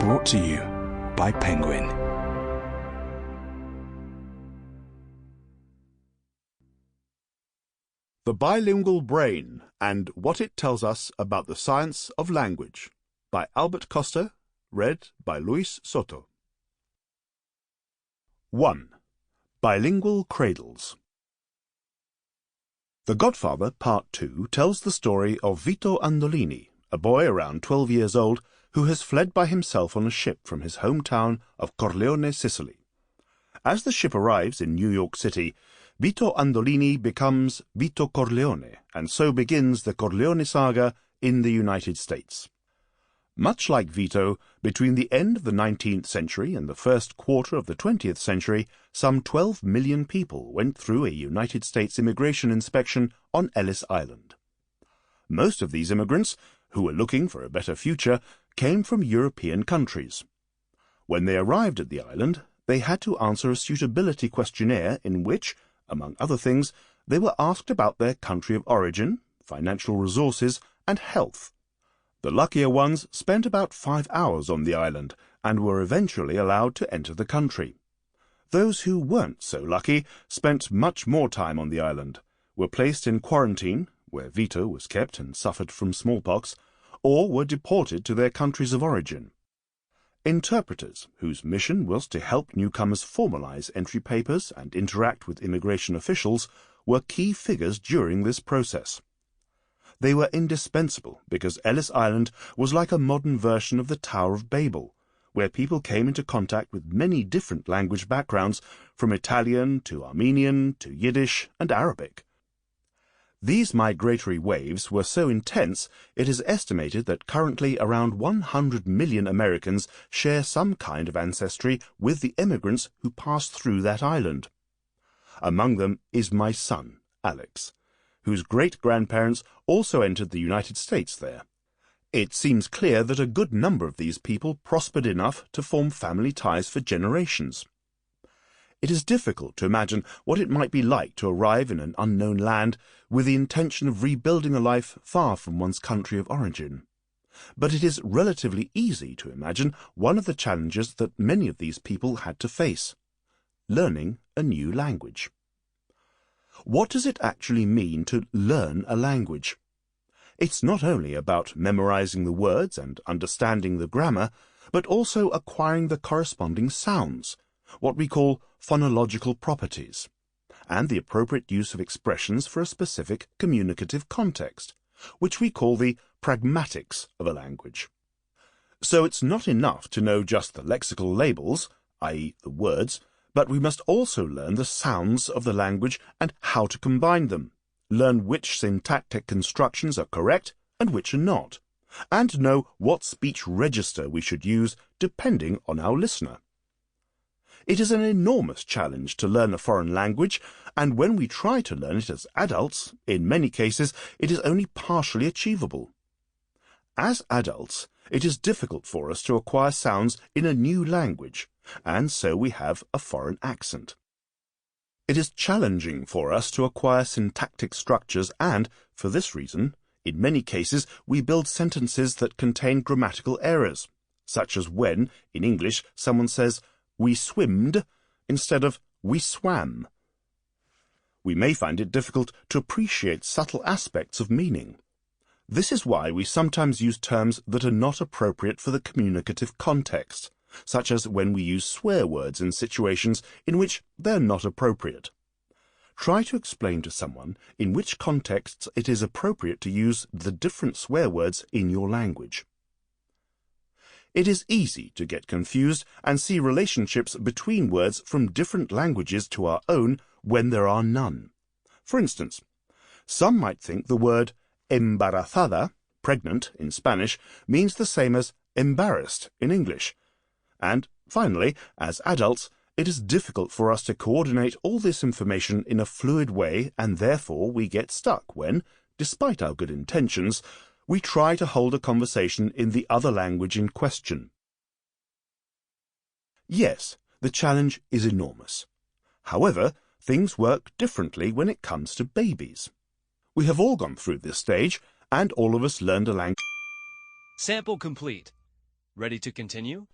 Brought to you by Penguin. The Bilingual Brain and What It Tells Us About the Science of Language by Albert Costa, read by Soto. 1. Bilingual Cradles. The Godfather, Part 2, tells the story of Vito Andolini, a boy around 12 years old who has fled by himself on a ship from his hometown of Corleone, Sicily. As the ship arrives in New York City, Vito Andolini becomes Vito Corleone, and so begins the Corleone saga in the United States. Much like Vito, between the end of the 19th century and the first quarter of the 20th century, some 12 million people went through a United States immigration inspection on Ellis Island. Most of these immigrants, who were looking for a better future, came from European countries. When they arrived at the island, they had to answer a suitability questionnaire in which, among other things, they were asked about their country of origin, financial resources, and health. The luckier ones spent about 5 hours on the island and were eventually allowed to enter the country. Those who weren't so lucky spent much more time on the island, were placed in quarantine, where Vito was kept and suffered from smallpox, or were deported to their countries of origin. Interpreters, whose mission was to help newcomers formalize entry papers and interact with immigration officials, were key figures during this process. They were indispensable because Ellis Island was like a modern version of the Tower of Babel, where people came into contact with many different language backgrounds, from Italian to Armenian to Yiddish and Arabic. These migratory waves were so intense, it is estimated that currently around 100 million Americans share some kind of ancestry with the immigrants who passed through that island. Among them is my son, Alex, whose great-grandparents also entered the United States there. It seems clear that a good number of these people prospered enough to form family ties for generations. It is difficult to imagine what it might be like to arrive in an unknown land with the intention of rebuilding a life far from one's country of origin. But it is relatively easy to imagine one of the challenges that many of these people had to face: learning a new language. What does it actually mean to learn a language? It's not only about memorizing the words and understanding the grammar, but also acquiring the corresponding sounds, what we call phonological properties, and the appropriate use of expressions for a specific communicative context, which we call the pragmatics of a language. So it's not enough to know just the lexical labels, i.e. the words, but we must also learn the sounds of the language and how to combine them, learn which syntactic constructions are correct and which are not, and know what speech register we should use depending on our listener. It is an enormous challenge to learn a foreign language, and when we try to learn it as adults, in many cases it is only partially achievable. As adults, it is difficult for us to acquire sounds in a new language, and so we have a foreign accent. It is challenging for us to acquire syntactic structures, and, for this reason, in many cases we build sentences that contain grammatical errors, such as when, in English, someone says, "We swimmed," instead of "we swam." We may find it difficult to appreciate subtle aspects of meaning. This is why we sometimes use terms that are not appropriate for the communicative context, such as when we use swear words in situations in which they are not appropriate. Try to explain to someone in which contexts it is appropriate to use the different swear words in your language. It is easy to get confused and see relationships between words from different languages to our own when there are none. For instance, some might think the word embarazada, pregnant in Spanish, means the same as embarrassed in English. And finally, as adults, it is difficult for us to coordinate all this information in a fluid way, and therefore we get stuck when, despite our good intentions, we try to hold a conversation in the other language in question. Yes, the challenge is enormous. However, things work differently when it comes to babies. We have all gone through this stage, and all of us learned a language. Sample complete. Ready to continue?